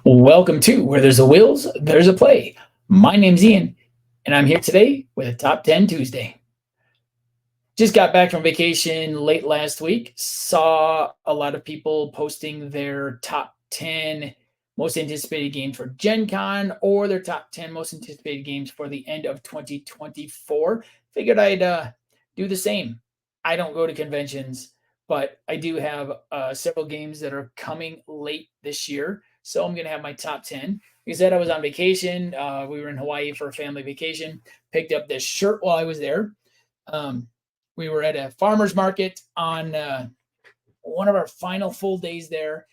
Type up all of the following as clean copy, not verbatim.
Welcome to Where There's a Wills, There's a Play. My name's Ian, and I'm here today with a Top 10 Tuesday. Just got back from vacation late last week. Saw a lot of people posting their top 10 most anticipated games for Gen Con or their top 10 most anticipated games for the end of 2024. Figured I'd do the same. I don't go to conventions, but I do have several games that are coming late this year. So I'm going to have my top 10. Like I said, I was on vacation. We were in Hawaii for a family vacation. Picked up this shirt while I was there. Um, we were at a farmer's market on one of our final full days there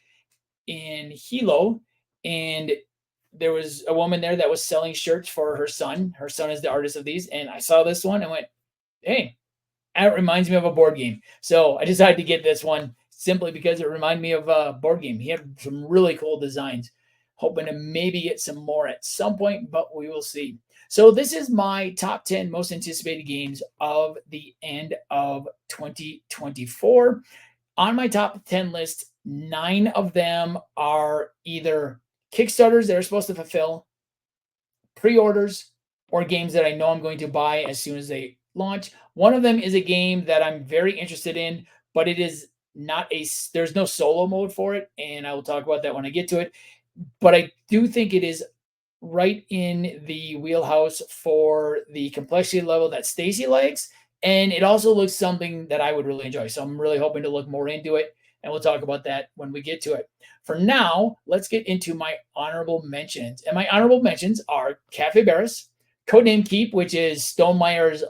in Hilo, and there was a woman there that was selling shirts for her son. Her son is the artist of these, and I saw this one and went, "Hey, that reminds me of a board game." So I decided to get this one simply because it reminded me of a board game. He had some really cool designs. Hoping to maybe get some more at some point, but we will see. So this is my top 10 most anticipated games of the end of 2024. On my top 10 list, 9 of them are either Kickstarters that are supposed to fulfill, pre-orders, or games that I know I'm going to buy as soon as they launch. One of them is a game that I'm very interested in, but it is not there's no solo mode for it, and I will talk about that when I get to it. But I do think it is right in the wheelhouse for the complexity level that Stacy likes, and it also looks something that I would really enjoy. So I'm really hoping to look more into it, and we'll talk about that when we get to it. For now, let's get into my honorable mentions. And my honorable mentions are Cafe Barris, Codename Keep, which is Stonemeyer's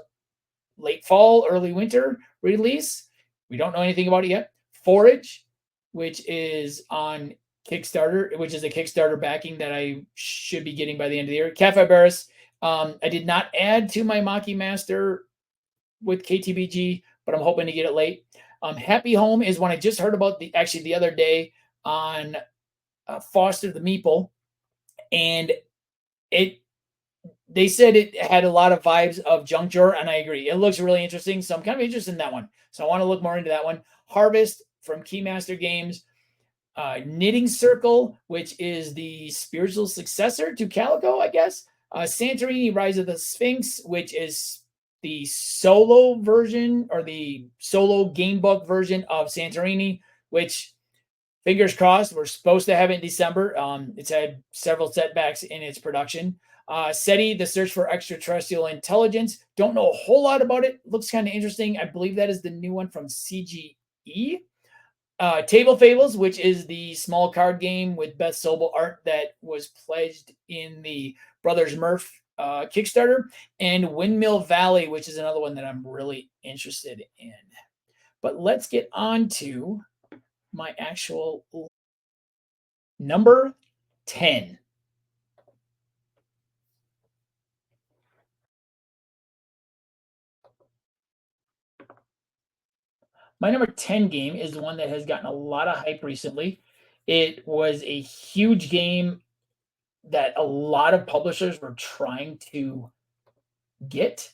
late fall, early winter release. We don't know anything about it yet. Forage, which is on Kickstarter, which is a Kickstarter backing that I should be getting by the end of the year. Cafe Barris, I did not add to my Maki Master with KTBG, but I'm hoping to get it late. Happy Home is one I just heard about the other day on Foster the Meeple, and they said it had a lot of vibes of Junk Drawer, and I agree. It looks really interesting, so I'm kind of interested in that one. So I want to look more into that one. Harvest from Keymaster Games. Knitting Circle, which is the spiritual successor to Calico, I guess. Santorini Rise of the Sphinx, which is the solo version or the solo game book version of Santorini, which fingers crossed, we're supposed to have it in December. It's had several setbacks in its production. SETI, The Search for Extraterrestrial Intelligence. Don't know a whole lot about it. Looks kind of interesting. I believe that is the new one from CGE. Table Fables, which is the small card game with Beth Sobel art that was pledged in the Brothers Murph Kickstarter. And Windmill Valley, which is another one that I'm really interested in. But let's get on to my actual number 10. My number 10 game is one that has gotten a lot of hype recently. It was a huge game that a lot of publishers were trying to get,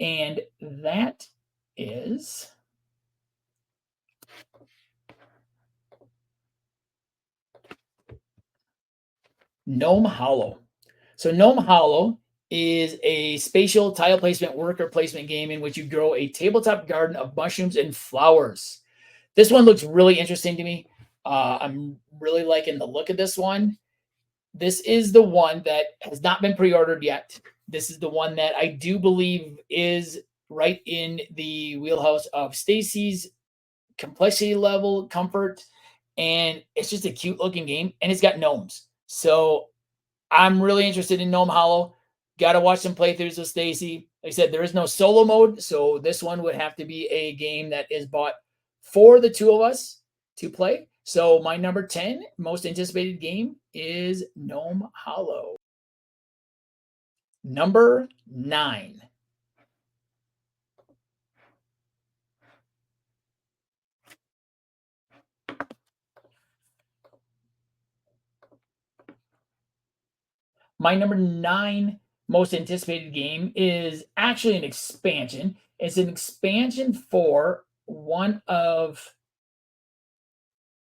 and that is Gnome Hollow. So Gnome Hollow is a spatial tile placement worker placement game in which you grow a tabletop garden of mushrooms and flowers. This one looks really interesting to me. I'm really liking the look of this one. This is the one that has not been pre-ordered yet. This is the one that I do believe is right in the wheelhouse of Stacy's complexity level, comfort, and it's just a cute looking game, and it's got gnomes. So I'm really interested in Gnome Hollow. Got to watch some playthroughs with Stacy. Like I said, there is no solo mode, so this one would have to be a game that is bought for the two of us to play. So my number 10 most anticipated game is Gnome Hollow. Number 9. My number 9 most anticipated game is actually an expansion. It's an expansion for one of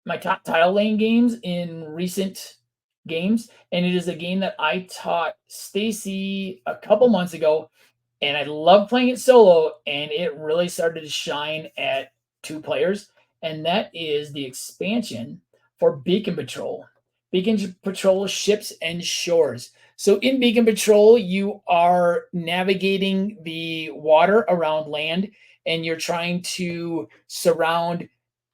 my top tile laying games in recent Games, and it is a game that I taught Stacy a couple months ago, and I love playing it solo, and it really started to shine at two players, and that is the expansion for Beacon Patrol. Beacon Patrol Ships and Shores. So in Beacon Patrol, you are navigating the water around land, and you're trying to surround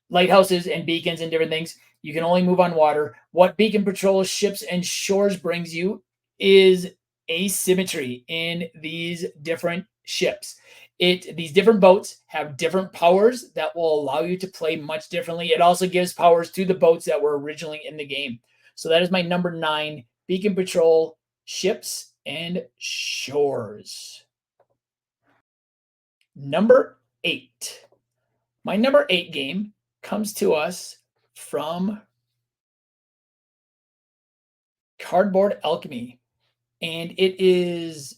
lighthouses and beacons and different things. You can only move on water. What Beacon Patrol Ships and Shores brings you is asymmetry in these different ships. These different boats have different powers that will allow you to play much differently. It also gives powers to the boats that were originally in the game. So that is my number 9, Beacon Patrol Ships and Shores. Number 8. My number 8 game comes to us from Cardboard Alchemy, and it is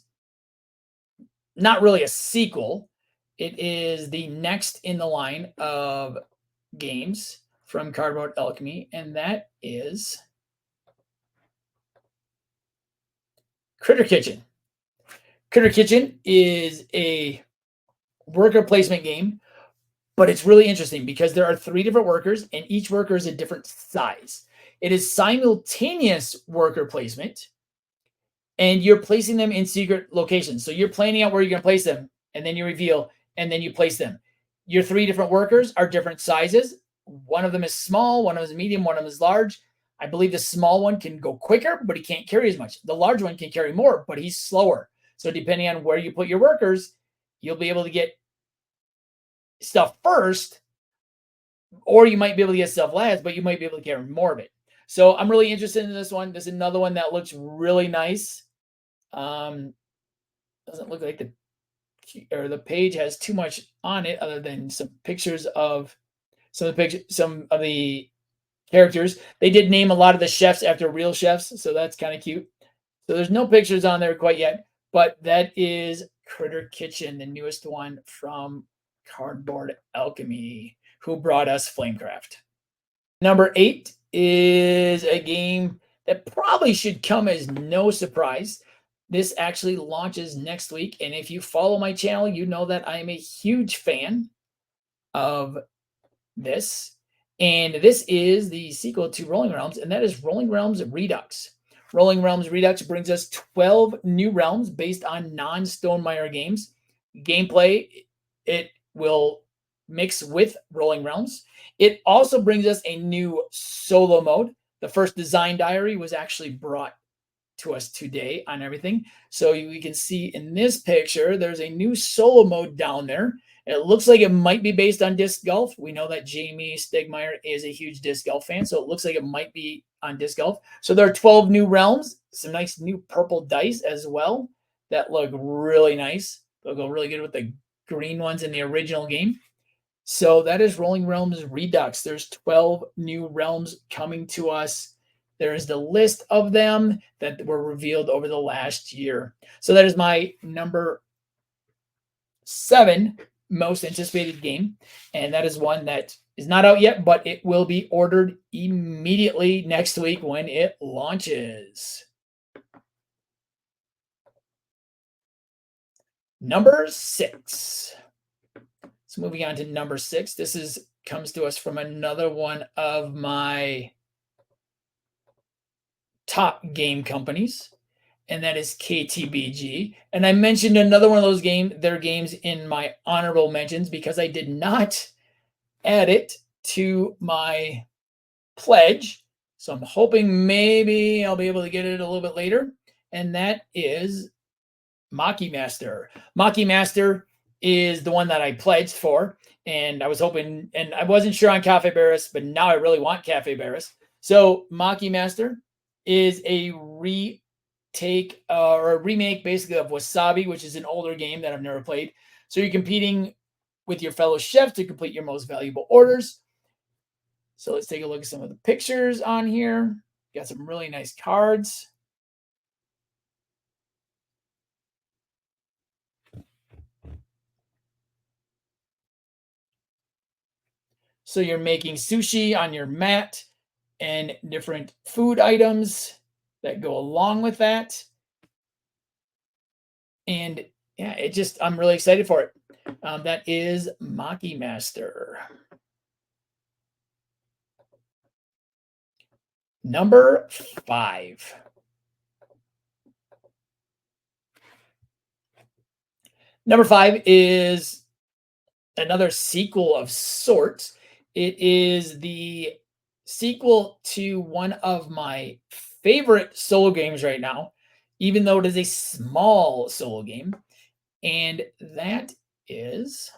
not really a sequel. It is the next in the line of games from Cardboard Alchemy, and that is Critter Kitchen. Critter Kitchen is a worker placement game, but it's really interesting because there are 3 different workers, and each worker is a different size. It is simultaneous worker placement, and you're placing them in secret locations. So you're planning out where you're going to place them, and then you reveal, and then you place them. Your 3 different workers are different sizes. One of them is small, one of them is medium, one of them is large. I believe the small one can go quicker, but he can't carry as much. The large one can carry more, but he's slower. So depending on where you put your workers, you'll be able to get stuff first, or you might be able to get stuff last, but you might be able to carry more of it. So I'm really interested in this one. This is another one that looks really nice. Doesn't look like the page has too much on it other than some pictures of some of the characters. They did name a lot of the chefs after real chefs, so that's kind of cute. So there's no pictures on there quite yet, but that is Critter Kitchen, the newest one from Cardboard Alchemy, who brought us Flamecraft. Number 8 is a game that probably should come as no surprise. This actually launches next week, and if you follow my channel, you know that I am a huge fan of this. And this is the sequel to Rolling Realms, and that is Rolling Realms Redux. Rolling Realms Redux brings us 12 new realms based on non-Stonemaier games. Gameplay, it will mix with Rolling Realms. It also brings us a new solo mode. The first design diary was actually brought to us today on everything. So we can see in this picture, there's a new solo mode down there. It looks like it might be based on disc golf. We know that Jamie Stegmaier is a huge disc golf fan, so it looks like it might be on disc golf. So there are 12 new realms, some nice new purple dice as well that look really nice. They'll go really good with the green ones in the original game. So that is Rolling Realms Redux. There's 12 new realms coming to us. There is the list of them that were revealed over the last year. So that is my number 7 most anticipated game, and that is one that is not out yet, but it will be ordered immediately next week when it launches. Number 6. So moving on to number 6. This comes to us from another one of my top game companies, and that is KTBG. And I mentioned another one of their games in my honorable mentions because I did not add it to my pledge. So I'm hoping maybe I'll be able to get it a little bit later. And that is Maki Master. Maki Master is the one that I pledged for. And I was hoping, and I wasn't sure on Cafe Barris, but now I really want Cafe Barris. So Maki Master is a retake or a remake basically of Wasabi, which is an older game that I've never played. So you're competing with your fellow chefs to complete your most valuable orders. So let's take a look at some of the pictures on here. Got some really nice cards. So you're making sushi on your mat. and different food items that go along with that. And yeah, I'm really excited for it. That is Maki Master. Number 5. Number 5 is another sequel of sorts. It is the sequel to one of my favorite solo games right now, even though it is a small solo game. And that is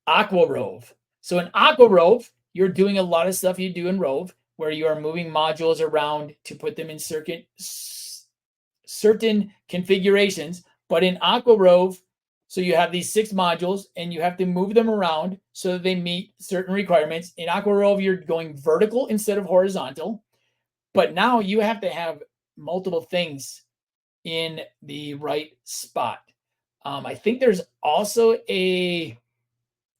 Aqua Rove. So in Aqua Rove, you're doing a lot of stuff you do in Rove, where you are moving modules around to put them in certain configurations. But in Aqua Rove, so you have these 6 modules and you have to move them around so that they meet certain requirements. In Aqua Rove, you're going vertical instead of horizontal. But now you have to have multiple things in the right spot. I think there's also a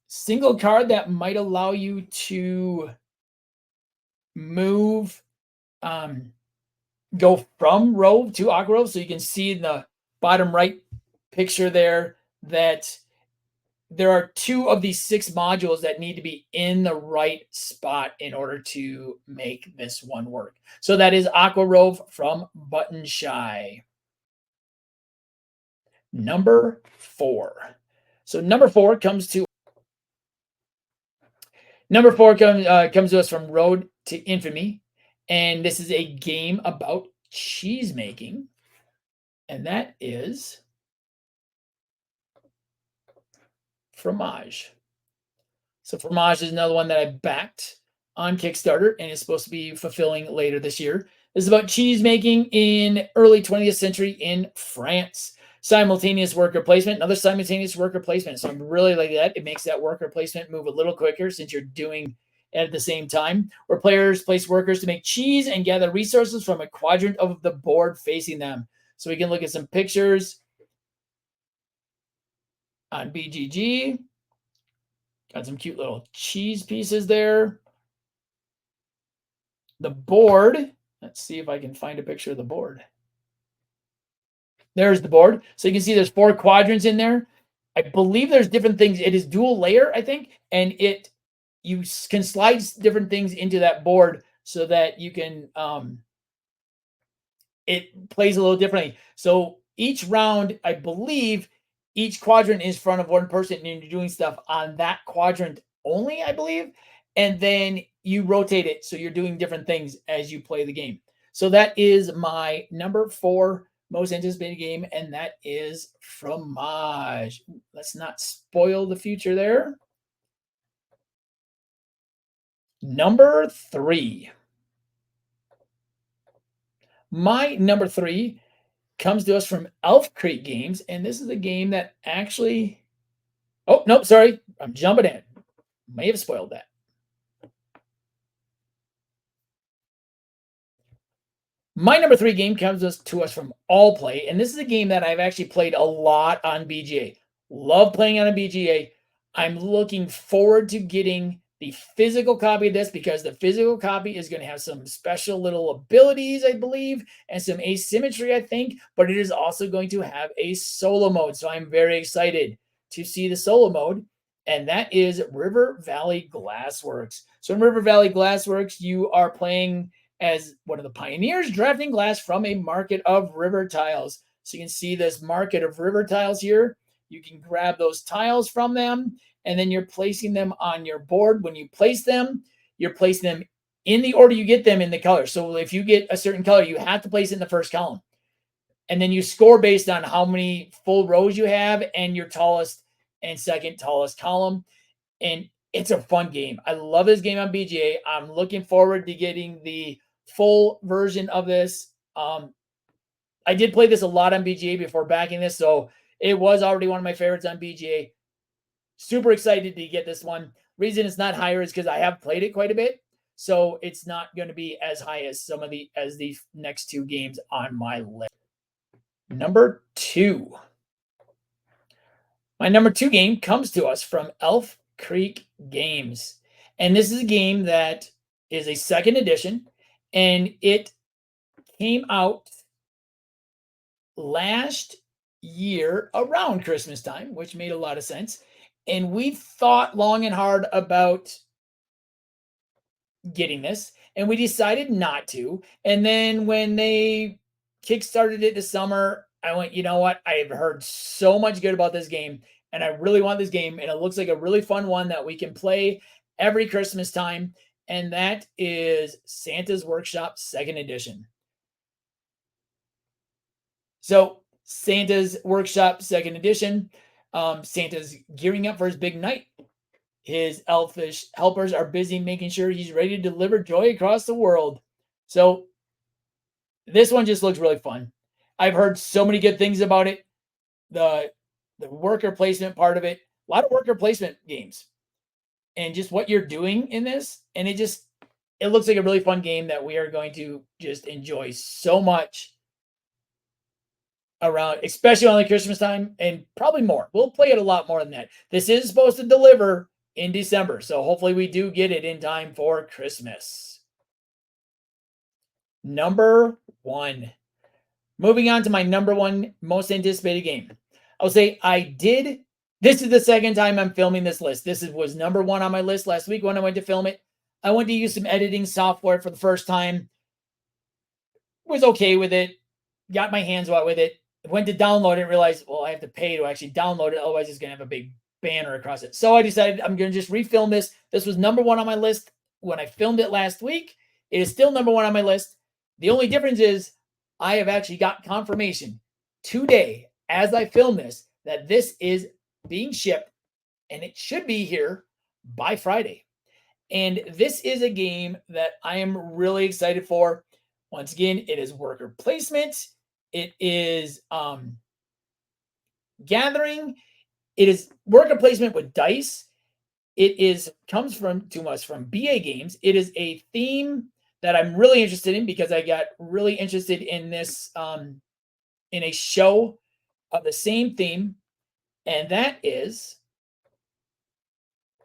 single card that might allow you to move, go from Rove to Aqua Rove. So you can see in the bottom right picture there that there are 2 of these 6 modules that need to be in the right spot in order to make this one work. So that is Aqua Rove from Button Shy. Number 4. So number 4 comes to us from Road to Infamy, and this is a game about cheese making, and that is Fromage. So Fromage is another one that I backed on Kickstarter and is supposed to be fulfilling later this year. This is about cheese making in early 20th century in France. Simultaneous worker placement, another simultaneous worker placement. So I'm really like that. It makes that worker placement move a little quicker since you're doing it at the same time. Where players place workers to make cheese and gather resources from a quadrant of the board facing them. So we can look at some pictures on BGG. Got some cute little cheese pieces there. The board, let's see if I can find a picture of the board. There's the board. So you can see there's 4 quadrants in there. I believe there's different things. It is dual layer, I think, and you can slide different things into that board so that you can it plays a little differently. So each round, I believe, each quadrant is in front of one person and you're doing stuff on that quadrant only, I believe. And then you rotate it. So you're doing different things as you play the game. So that is my number 4 most anticipated game. And that is Fromage. Let's not spoil the future there. Number 3. My number 3 comes to us from Elf Creek Games, and this is a game that actually... Oh, no, sorry. I'm jumping in. May have spoiled that. My number 3 game comes to us from All Play, and this is a game that I've actually played a lot on BGA. Love playing on a BGA. I'm looking forward to getting the physical copy of this because the physical copy is going to have some special little abilities, I believe, and some asymmetry, I think, but it is also going to have a solo mode. So I'm very excited to see the solo mode, and that is River Valley Glassworks. So in River Valley Glassworks, you are playing as one of the pioneers drafting glass from a market of river tiles. So you can see this market of river tiles here. You can grab those tiles from them, and then you're placing them on your board. When you place them, you're placing them in the order you get them in the color. So if you get a certain color, you have to place it in the first column. And then you score based on how many full rows you have and your tallest and second tallest column. And it's a fun game. I love this game on BGA. I'm looking forward to getting the full version of this. I did play this a lot on BGA before backing this, so it was already one of my favorites on BGA. Super excited to get this one. Reason it's not higher is because I have played it quite a bit, so it's not going to be as high as the next 2 games on my list. Number 2. My number 2 game comes to us from Elf Creek Games. And this is a game that is a second edition, and it came out last year around Christmas time, which made a lot of sense. And we thought long and hard about getting this, and we decided not to. And then when they kickstarted it this summer, I went, you know what? I've heard so much good about this game, and I really want this game. And it looks like a really fun one that we can play every Christmas time. And that is Santa's Workshop Second Edition. So, Santa's Workshop Second Edition, Santa's gearing up for his big night. His elfish helpers are busy making sure he's ready to deliver joy across the world. So, this one just looks really fun. I've heard so many good things about it. The worker placement part of it, a lot of worker placement games, and just what you're doing in this, and it looks like a really fun game that we are going to just enjoy so much around, especially on the Christmas time, and probably more. We'll play it a lot more than that. This is supposed to deliver in December, so hopefully we do get it in time for Christmas. Number 1. Moving on to my number 1 most anticipated game. I'll say this is the second time I'm filming this list. Was number 1 on my list last week when I went to film it. I went to use some editing software for the first time. Was okay with it. Got my hands wet with it. Went to download it and realized, well, I have to pay to actually download it. Otherwise, it's going to have a big banner across it. So I decided I'm going to just refilm this. This was number 1 on my list when I filmed it last week. It is still number 1 on my list. The only difference is I have actually got confirmation today as I film this that this is being shipped, and it should be here by Friday. And this is a game that I am really excited for. Once again, it is worker placement. It is gathering. It is worker placement with dice. Comes to us from B.A.Games. It is a theme that I'm really interested in because I got really interested in this in a show of the same theme, and that is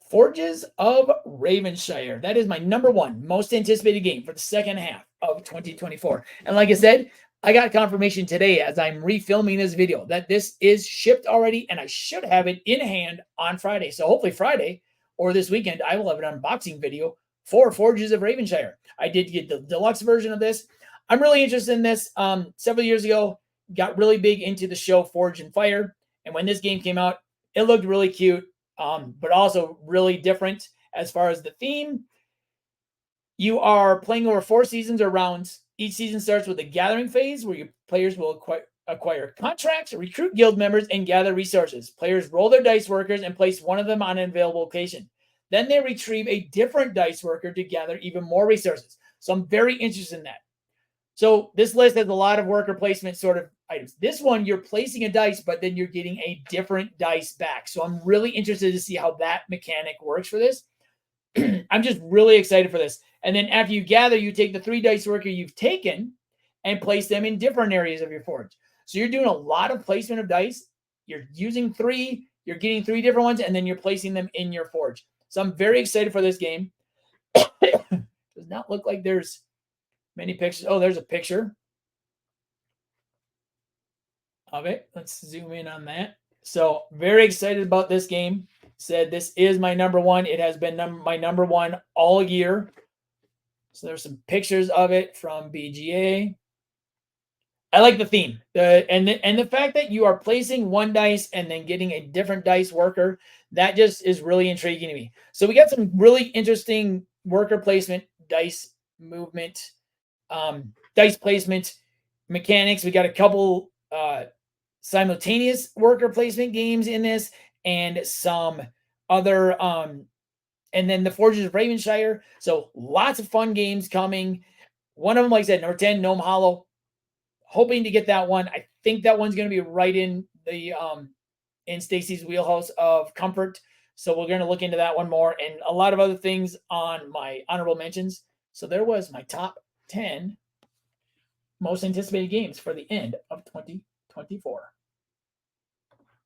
Forges of Ravenshire. That is my number 1 most anticipated game for the second half of 2024. And like I said, I got confirmation today as I'm refilming this video that this is shipped already, and I should have it in hand on Friday. So hopefully Friday or this weekend, I will have an unboxing video for Forges of Ravenshire. I did get the deluxe version of this. I'm really interested in this. Several years ago, got really big into the show Forge and Fire. And when this game came out, it looked really cute, but also really different as far as the theme. You are playing over 4 seasons or rounds. Each season starts with a gathering phase where your players will acquire contracts, recruit guild members, and gather resources. Players roll their dice workers and place one of them on an available location. Then they retrieve a different dice worker to gather even more resources. So I'm very interested in that. So this list has a lot of worker placement sort of items. This one, you're placing a dice, but then you're getting a different dice back. So I'm really interested to see how that mechanic works for this. I'm just really excited for this. And then after you gather, you take the 3 dice worker you've taken and place them in different areas of your forge. So you're doing a lot of placement of dice. You're using 3, you're getting 3 different ones, and then you're placing them in your forge. So I'm very excited for this game. Does not look like there's many pictures. Oh, there's a picture of it. Let's zoom in on that. So very excited about this game. Said this is my number 1. It has been my number 1 all year. So there's some pictures of it from BGA. I like the theme. And the fact that you are placing 1 dice and then getting a different dice worker, that just is really intriguing to me. So we got some really interesting worker placement, dice movement, dice placement mechanics. We got a couple simultaneous worker placement games in this, and some other and then the Forges of Ravenshire. So lots of fun games coming. One of them, like I said, number 10, Gnome Hollow. Hoping to get that one. I think that one's going to be right in the in Stacy's wheelhouse of comfort. So we're going to look into that one more, and a lot of other things on my honorable mentions. So there was my top 10 most anticipated games for the end of 2024.